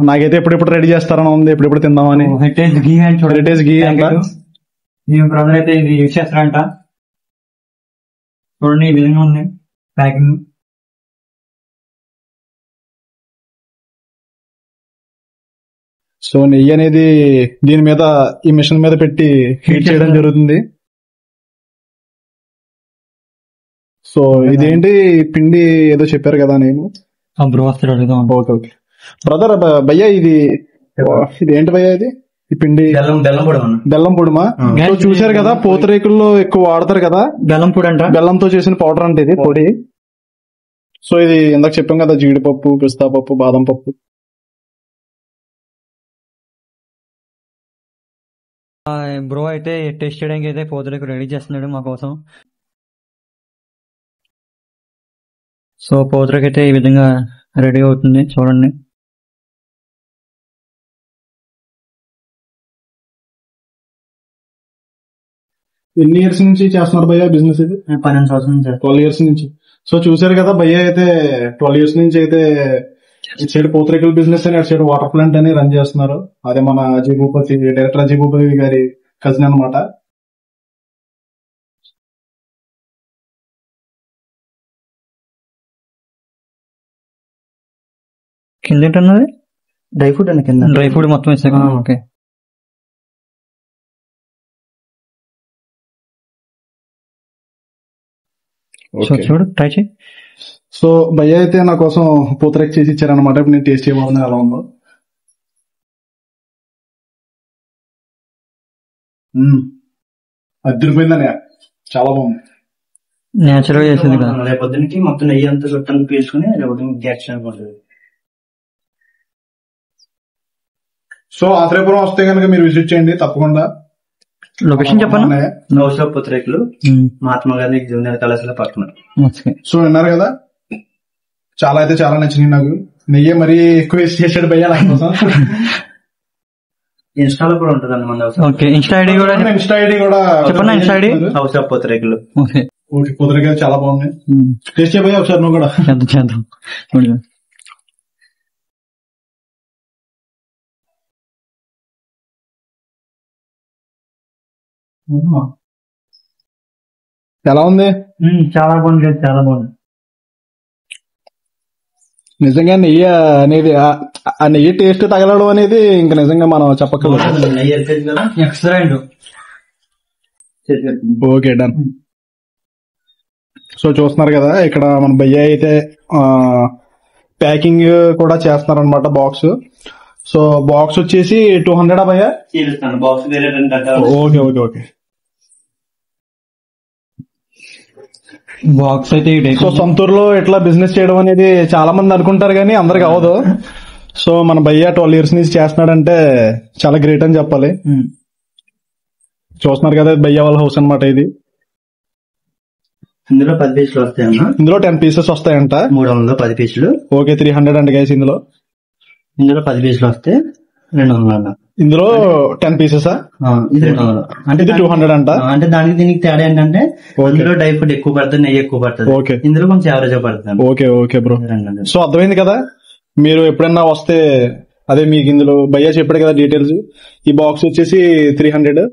నాకైతే ఎప్పుడెప్పుడు రెడీ చేస్తారని ఉంది, ఎప్పుడెప్పుడు తిందామని. హెరిటేజ్ ఘీ అండ్ హెరిటేజ్ ఘీ అంట. బ్రదర్ అయితే ఇది యూజ్ చేస్తారంట. చూడండి ఈ విధంగా ఉంది ప్యాకింగ్. సో నెయ్యి అనేది దీని మీద ఈ మిషన్ మీద పెట్టి హీట్ చేయడం జరుగుతుంది. సో ఇదేంటి పిండి ఏదో చెప్పారు కదా నేను. ఓకే ఓకే బ్రదర్ భయ్య ఇది ఏంటి భయ్య ఇది? ఈ పిండి బెల్లం పొడిమా? సో చూసారు కదా పూతరేకుల్లో ఎక్కువ వాడతారు కదా బెల్లం పొడి అంట. బెల్లంతో చేసిన పౌడర్ అంటే ఇది పొడి. సో ఇది ఇందాక చెప్పాం కదా, జీడిపప్పు, పిస్తా పప్పు, బాదం పప్పు. బ్రో అయితే టేస్ట్ చేయడానికి అయితే పూతరేకులు రెడీ చేస్తున్నాడు మా కోసం. సో పూతరేకు అయితే ఈ విధంగా రెడీ అవుతుంది చూడండి. ఎన్ని ఇయర్స్ నుంచి చేస్తున్నారు భయ్య బిజినెస్ ఇది? 12 సంవత్సరాల నుంచి 12 ఇయర్స్ నుంచి. సో చూసారు కదా, భయ్య అయితే 12 ఇయర్స్ నుంచి అయితే ఇటు సైడ్ పూతరేకుల బిజినెస్ అని, అటు సైడ్ వాటర్ ప్లాంట్ అని రన్ చేస్తున్నారు. అదే మన డైరెక్టర్ అజయ్ భూపతి గారి కజిన్ అనమాట. కింద ఏంటన్నది? డ్రై ఫ్రూట్ అండి, కింద డ్రై ఫ్రూట్ మొత్తం వేసాక. ఓకే. చూడు ట్రై చేయి. సో భయ్య అయితే నా కోసం పూతరేకు చేసి ఇచ్చారనమాట. ఇప్పుడు నేను టేస్ట్ చేయబోతున్నా ఎలా ఉందో. అదిరిపోయిందనే, చాలా బాగుంది. నేచురల్ గా చేసింది కదా. రేపు పొద్దున్నకి మొత్తం నెయ్యి అంతా చుట్టానికి పీల్చుకుని రేపు పొద్దున్నకి గ్యాస్ ఉంటుంది. సో ఆత్రేయపురం వస్తే కనుక మీరు విజిట్ చేయండి తప్పకుండా. లొకేషన్ చెప్పండి. నౌషా పూతరేకులు, మహాత్మా గాంధీ జూనియర్ కళాశాల పక్కన. సో విన్నారు కదా, చాలా అయితే చాలా నచ్చినాయి నాకు. నెయ్యి మరీ ఎక్కువ వేసి చేసాడు భయ్య నా కోసం. ఇన్స్టాలో కూడా ఉంటుందండి మన ఓకే. ఇన్స్టా ఐడి కూడా చెప్పండి. ఇన్స్టా ఐడి నౌషా పూతరేకులు. ఓకే. పూతరేకు అయితే చాలా బాగుంది. టేస్ట్ చేయబోయా ఒకసారి నువ్వు కూడా. చేద్దాం. ఎలా ఉంది? చాలా బాగుంది, చాలా బాగుంది. నిజంగా నెయ్యి అనేది, ఆ నెయ్యి టేస్ట్ తగలడం అనేది ఇంకా నిజంగా మనం చెప్పక్కర్లేదు. నెయ్యి వెళ్తుంది కదా, ఎక్సలెంట్. Okay done. సో చూస్తున్నారు కదా, ఇక్కడ మన భయ్య అయితే ప్యాకింగ్ కూడా చేస్తున్నారు అనమాట. బాక్స్. సో బాక్స్ వచ్చేసి 200 భయ్య. బాక్స్ వేరే ఓకే ఓకే ఓకే. బాక్స్ అయితే సో సొంతూరులో ఇట్లా బిజినెస్ చేయడం అనేది చాలా మంది అనుకుంటారు కానీ అందరికి అవ్వదు. సో మన భయ్య 12 ఇయర్స్ నుంచి చేస్తున్నాడంటే చాలా గ్రేట్ అని చెప్పాలి. చూస్తున్నారు కదా, భయ్య వాళ్ళ హౌస్ అనమాట ఇది. ఇందులో 10 పీసులు వస్తాయన్న. ఇందులో 10 పీసెస్ వస్తాయంట. 310 పీసులు. ఓకే. 300 అండి గైస్. ఇందులో 10 పీసులు వస్తే 200 అన్న. ఇందులో 10 పీసెస్ ఇది 200. అంటే 200 అంట. అంటే దానికి దీనికి తేడా ఏంటంటే ఇందులో డ్రై ఫ్రూట్ ఎక్కువ పడుతుంది, నెయ్యి ఎక్కువ పడుతుంది. ఓకే. ఇందులో కొంచెం యావరేజ్ పడుతుంది. Okay okay bro. సో అర్థమైంది కదా, మీరు ఎప్పుడైనా వస్తే అదే మీకు ఇందులో భయ్య చెప్పాడు కదా డీటెయిల్స్. ఈ బాక్స్ వచ్చేసి 300,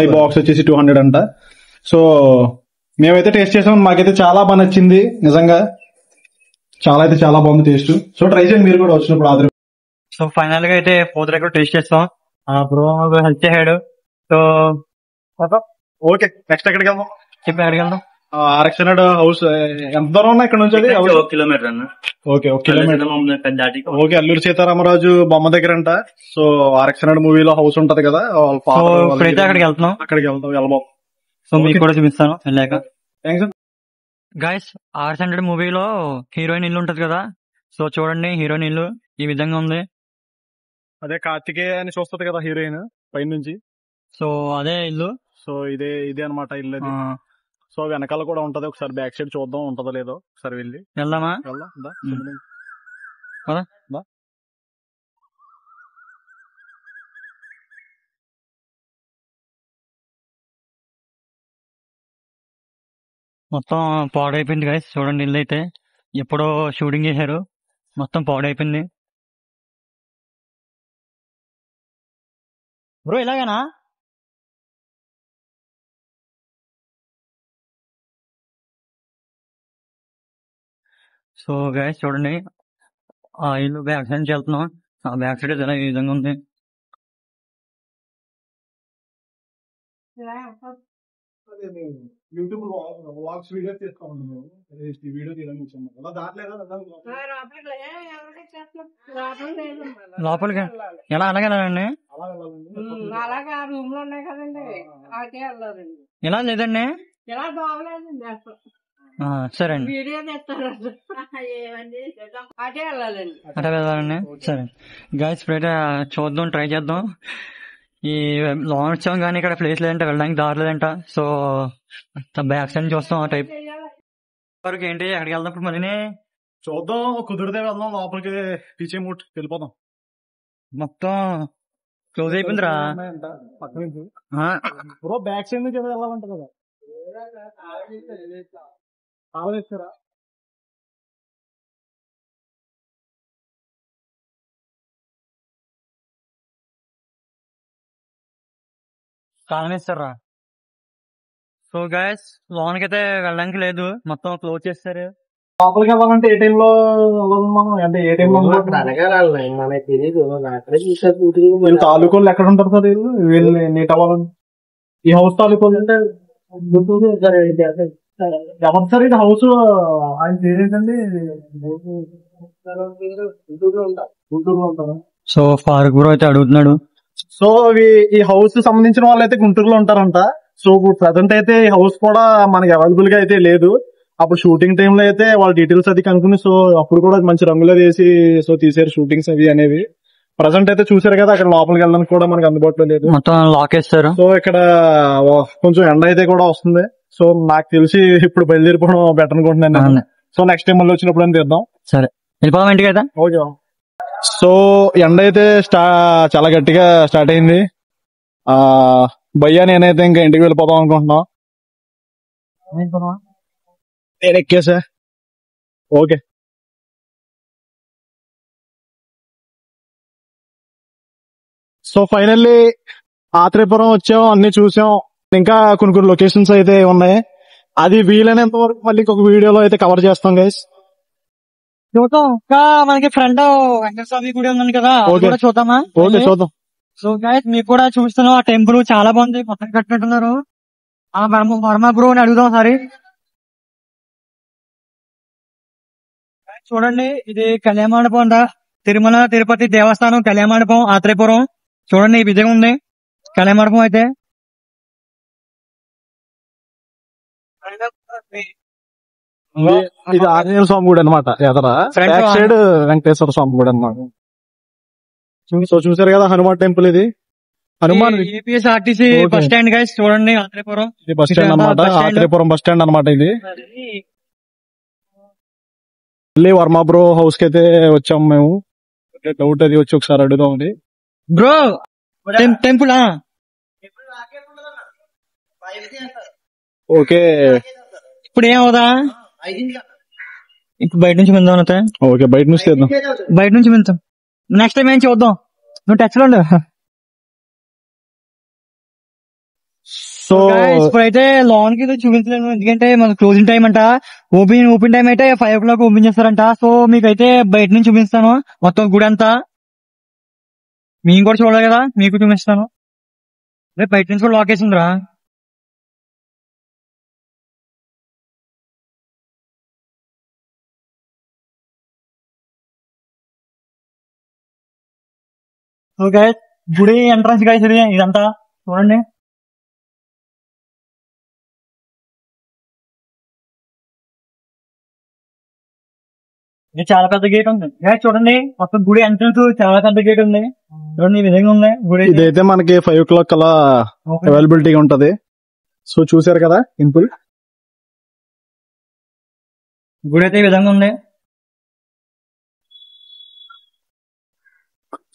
ఈ బాక్స్ వచ్చేసి 200 అంట. సో మేమైతే టేస్ట్ చేసాం, మాకైతే చాలా బాగా నచ్చింది నిజంగా. చాలా అయితే చాలా బాగుంది టేస్ట్. సో ట్రై చేయండి మీరు కూడా వచ్చినప్పుడు ఆదరణ. సో ఫైనల్ గా అయితే పూతరేకులు టేస్ట్ చేస్తాం. బ్రో హెల్ప్ చేసాడు. సో ఓకే, నెక్స్ట్ ఎక్కడికి వెళ్దాం? చెప్పి ఎక్కడికి వెళ్దాం? RX100 హౌస్ ఎంత దూరం ఉన్నా ఇక్కడ నుంచి? అది 1 కిలోమీటర్ అన్న. Okay, 1 kilometre. దాటి ఓకే, అల్లూరి సీతారామరాజు బొమ్మ దగ్గర అంట. సో RX100 మూవీలో హౌస్ ఉంటది కదా, సో ఇప్పుడైతే అక్కడికి వెళ్తున్నాం. అక్కడికి వెళ్దాం. సో మీకు కూడా చూపిస్తాను వెళ్ళాక. థ్యాంక్స్ గైస్, RX100 మూవీలో హీరోయిన్ ఇల్లు ఉంటది కదా. సో చూడండి, హీరోయిన్ ఇల్లు ఈ విధంగా ఉంది. అదే కార్తికేయ అని చూస్తది కదా హీరోయిన్ పైన నుంచి. సో అదే ఇల్లు. సో ఇదే అనమాట ఇల్లు అది. సో వెనకాల కూడా ఉంటది, ఒకసారి బ్యాక్ సైడ్ చూద్దాం ఉంటదో లేదో. ఒకసారి వెళ్ళి వెళ్దామా? మొత్తం పాడైపోయింది గైస్. చూడండి, ఇల్లు అయితే ఎప్పుడో షూటింగ్ చేశారు, మొత్తం పాడైపోయింది. బ్రో ఇలాగేనా? సో గైస్ చూడండి, ఆ ఇల్లు బ్యాక్ సైడ్ నుంచి వెళ్తున్నాం. ఆ బ్యాక్ సైడ్ ఇలా ఈ విధంగా ఉంది. యూట్యూబ్ వ్లాగ్స్ వీడియో తీసుకోండి. వీడియో తీయడానికి లోపలికి ఎలా అలాగే వెళ్ళాలండి? అలాగే రూమ్ లో ఉన్నాయి కదండి, అదే వెళ్ళాలండి. ఇలా లేదండి, ఇలా బాగలేదండి. సరే అండి, వీడియో తెస్తారు ఏమండి అటే వెళ్ళాలండి. అట్లా వెళ్ళాలండి. సరే గైస్, ఇప్పుడైతే చూద్దాం, ట్రై చేద్దాం. ఈ లాంగ్ వచ్చాం కానీ ఇక్కడ ప్లేస్ లేదంట, వెళ్ళడానికి దారి లేదంట. సో బ్యాక్ సైడ్ చూస్తాం ఆ టైప్ వరకు. ఏంటి అక్కడికి వెళ్దాం మళ్ళీ చూద్దాం, కుదిరితే వెళ్దాం, లోపలికి పీచే మూట్ వెళ్ళిపోదాం. మొత్తం క్లోజ్ అయిపోయిందిరా. పక్క నుంచి బ్రో బ్యాక్ సైడ్ నుంచి వెళ్ళాలంట కదా. ఆలోచిస్తారా? కాలనిస్తారా. సో గైస్, లోన్కి అయితే వెళ్ళడానికి లేదు, మొత్తం క్లోజ్ చేస్తారు. లోపలికి వెళ్ళాలంటే ఏ టైంలో వెళ్ళాలి మనం? అంటే ఏ టైంలో మనకి తెలియదు. వీళ్ళు తాలూకోళ్ళు ఎక్కడ ఉంటారు సార్? వీళ్ళు నీట్ అవ్వాలంటే ఈ హౌస్ తాలూకోళ్ళు అంటే ఎవరు సార్ ఇది హౌస్? ఆయన పేరేంటండి? గుంటూరులో ఉంటారా? సో ఫారూక్ బ్రో అయితే అడుగుతున్నాడు. సో ఈ హౌస్ సంబంధించిన వాళ్ళు అయితే గుంటూరులో ఉంటారంట. సో ప్రజెంట్ అయితే ఈ హౌస్ కూడా మనకి అవైలబుల్ గా అయితే లేదు. అప్పుడు షూటింగ్ టైంలో అయితే వాళ్ళ డీటెయిల్స్ అది కనుక్కుని, సో అప్పుడు కూడా మంచి రంగులో వేసి సో తీసారు షూటింగ్స్ అవి అనేవి. ప్రజెంట్ అయితే చూసారు కదా, అక్కడ లోపలికి వెళ్ళడానికి కూడా మనకి అందుబాటులో లేదు, మొత్తం లాక్ వేస్తారు. సో ఇక్కడ కొంచెం ఎండ అయితే కూడా వస్తుంది. సో నాకు తెలిసి ఇప్పుడు బయలుదేరిపోవడం బెటర్ అనుకుంటున్నాను నేను. సో నెక్స్ట్ టైం మళ్ళీ వచ్చినప్పుడు అని తీద్దాం. సరే వెళ్ళిపోదాం ఇంటికి అయితే. ఓకే. సో ఎండ అయితే చాలా గట్టిగా స్టార్ట్ అయింది. భయ్యా నేనైతే ఇంకా ఇంటికి వెళ్ళిపోదాం అనుకుంటున్నాం. నేను ఎక్కేసా. ఓకే. సో ఫైనల్లీ ఆత్రేయపురం వచ్చాం, అన్ని చూసాం. ఇంకా కొన్ని లొకేషన్స్ అయితే ఉన్నాయి. అది వీలైనంత వరకు మళ్ళీ ఇంకొక వీడియోలో అయితే కవర్ చేస్తాం గైస్. చూద్దాం. ఇంకా మనకి ఫ్రంట్ వెంకటేశ్వర స్వామి గుడి ఉంది కదా, అది కూడా చూద్దామా? ఓకే చూద్దాం. సో గైస్, మీకు కూడా చూస్తున్నాం, ఆ టెంపుల్ చాలా బాగుంది, కొత్తగా కట్టినట్టున్నారు. ఆ వర్మ బ్రో అని అడుగుదాం ఒకసారి. చూడండి, ఇది కళ్యాణమండపం అంట, తిరుమల తిరుపతి దేవస్థానం కళ్యాణమండపం ఆత్రేయపురం. చూడండి ఈ విధంగా ఉంది కళ్యాణమండపం అయితే. ఇది ఆంజనేయ స్వామి గుడి అనమాట. ఎదర బ్యాక్ సైడ్ వెంకటేశ్వర స్వామి గుడి అనమాట. సో చూసారు కదా హనుమాన్ టెంపుల్. ఇది Hanuman APSRTC bus stand guys. చూడండి ఆత్రేయపురం, ఇది బస్ స్టాండ్ అనమాట. ఆత్రేయపురం బస్ స్టాండ్ అనమాట ఇది. మళ్ళీ వర్మ బ్రో హౌస్ కి అయితే వచ్చాము మేము. డౌట్ అది వచ్చి ఒకసారి అడుగుదాం. Bro temple okay. ఇప్పుడు ఏమవుదా? ఇప్పుడు బయట నుంచి వెళ్దాం అయితే. ఓకే, బయట నుంచి తెద్దాం. బయట నుంచి వెళ్తాం. నెక్స్ట్ టైం ఏం చూద్దాం, నువ్వు టచ్ లో ఉండు. సో ఇప్పుడైతే లోన్ కి చూపించలేను, ఎందుకంటే మన క్లోజింగ్ టైం అంట. ఓపెన్ టైం అయితే 5 o'clock ఓపెన్ చేస్తారంట. సో మీకైతే బయట నుంచి చూపిస్తాను మొత్తం గుడి అంతా. మేము కూడా చూడాలి కదా, మీకు చూపిస్తాను. రేపు బయట నుంచి కూడా లాక్ వేసిందిరా. ఓకే, గుడి ఎంట్రన్స్ గైస్ ఇదంతా చూడండి. ఇది చాలా పెద్ద గేట్ ఉంది గైస్. చూడండి మొత్తం గుడి ఎంట్రన్స్ చాలా పెద్ద గేట్ ఉంది. చూడండి ఈ విధంగా ఉంది గుడి. ఇదైతే మనకి 5 o'clock అలా అవైలబిలిటీ ఉంటది. సో చూసారు కదా టెంపుల్. గుడి అయితే ఈ విధంగా ఉంది.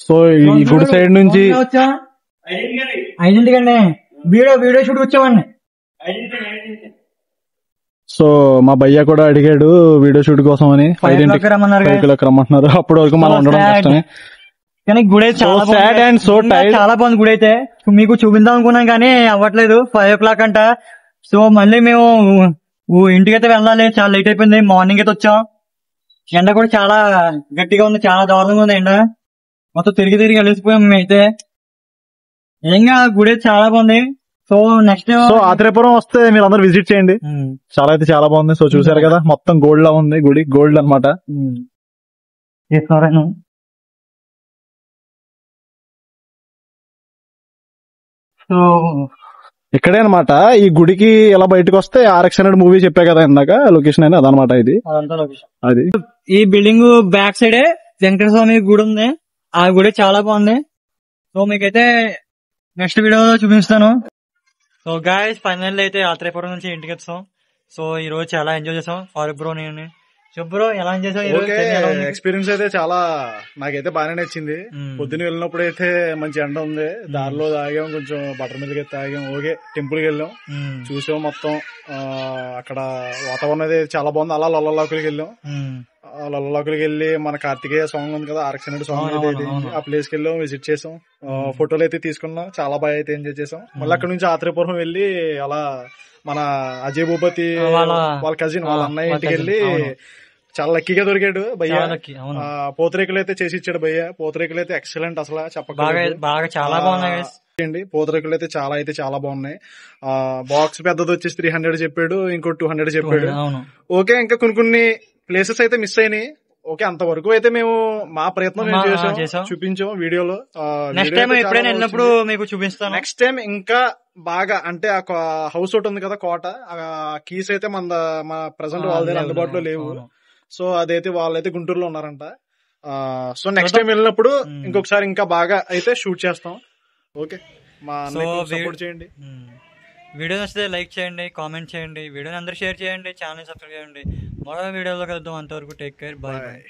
సో ఈ గుడి సైడ్ నుంచి వచ్చా 5 వీడియో షూట్ వచ్చామండి. సో మా భయ్య కూడా అడిగాడు వీడియో షూట్ కోసం అని. 5 o'clock రమ్మంటున్నారు. అప్పటి వరకు మనం ఉండడం కష్టమే. కానీ గుడి అయితే చాలా బాగుంది. గుడి అయితే మీకు చూపిద్దాం అనుకున్నాం కానీ అవ్వట్లేదు. 5 o'clock అంట. సో మళ్ళీ మేము ఇంటికైతే వెళ్ళాలి, చాలా లేట్ అయిపోయింది. మార్నింగ్ అయితే వచ్చాం. ఎండ కూడా చాలా గట్టిగా ఉంది, చాలా దారుణంగా ఉంది ఎండ. మొత్తం తిరిగి వెళ్ళిపోయాం మేమైతే. నిజంగా గుడి చాలా బాగుంది. సో నెక్స్ట్ ఆత్రేయపురం వస్తే మీరు అందరు విజిట్ చేయండి, చాలా బాగుంది. సో చూసారు కదా మొత్తం గోల్డ్ లా ఉంది గుడి, గోల్డ్ అనమాట. సో ఇక్కడే అనమాట ఈ గుడికి ఇలా బయటకు వస్తే RX100 మూవీ చెప్పా కదా ఇందాక లొకేషన్ అనేది అదనమాట ఇది అదంతా లొకేషన్. అది ఈ బిల్డింగ్ బ్యాక్ సైడే వెంకటేశ్వర స్వామి గుడి ఉంది. ఆ గుడి చాలా బాగుంది. సో మీకైతే నెక్స్ట్ వీడియోలో చూపిస్తాను. సో గాయస్ ఫైనల్ అయితే ఆత్రేయపురం నుంచి ఇంటికి వచ్చాం. సో ఈ రోజు చాలా ఎంజాయ్ చేసాం ఫారూక్ బ్రో నేను. బ్రో ఎలా చేసావు? ఎక్స్పీరియన్స్ అయితే చాలా నాకైతే బాగానే నచ్చింది. పొద్దున్న వెళ్ళినప్పుడు అయితే మంచి ఎండ ఉంది, దారిలో తాగాం, కొంచెం బటర్ మిల్క్ అయితే తాగాం. ఓకే, టెంపుల్ కి వెళ్ళాం, చూసాం మొత్తం. అక్కడ వాతావరణం అయితే చాలా బాగుంది. అలా లొల్లలాకులకి వెళ్ళాం. లొల్లలాకులకి వెళ్ళి మన కార్తికేయ సాంగ్ ఉంది కదా, RX100 సాంగ్ అయితే ఆ ప్లేస్ కి వెళ్ళాం, విజిట్ చేసాం, ఫోటోలు అయితే తీసుకున్నాం. చాలా బాగా అయితే ఎంజాయ్ చేసాం. మళ్ళీ అక్కడ నుంచి ఆత్రేయపురం వెళ్ళి అలా మన అజయ్ భూపతి వాళ్ళ కజిన్ వాళ్ళ అన్నయ్య ఇంటికి వెళ్ళి చాలా లక్కీగా దొరికాడు భయ్య. పూతరేకులు అయితే చేసి ఇచ్చాడు భయ్య. పూతరేకులు అయితే ఎక్సలెంట్, అసలు చెప్పక చాలా బాగున్నాయి. పూతరేకులు అయితే చాలా బాగున్నాయి. బాక్స్ పెద్దది వచ్చేసి 300 చెప్పాడు, ఇంకో 200 చెప్పాడు. ఓకే, ఇంకా కొన్ని ప్లేసెస్ అయితే మిస్ అయినాయి. ఓకే, అంతవరకు అయితే మేము మా ప్రయత్నం చేసాం, చూపించాం వీడియోలో. నెక్స్ట్ టైం ఎప్పుడైనా వెళ్ళినప్పుడు మీకు చూపిస్తాను. నెక్స్ట్ టైం ఇంకా బాగా, అంటే ఆ హౌస్ ఒకటి ఉంది కదా కోట, ఆ కీస్ అయితే మా ప్రెసెంట్ వాళ్ళ దగ్గర అందుబాటులో లేవు. సో అదైతే వాళ్ళైతే గుంటూరులో ఉన్నారంట. సో నెక్స్ట్ టైం వెళ్ళినప్పుడు ఇంకొకసారి ఇంకా బాగా అయితే షూట్ చేస్తాం. ఓకే, మా సపోర్ట్ చేయండి. వీడియో నచ్చితే లైక్ చేయండి, కామెంట్ చేయండి, వీడియోని అందరూ షేర్ చేయండి, ఛానల్ సబ్స్క్రైబ్ చేయండి. మరో వీడియోలో కలుద్దాం. అంతవరకు టేక్ కేర్, బాయ్.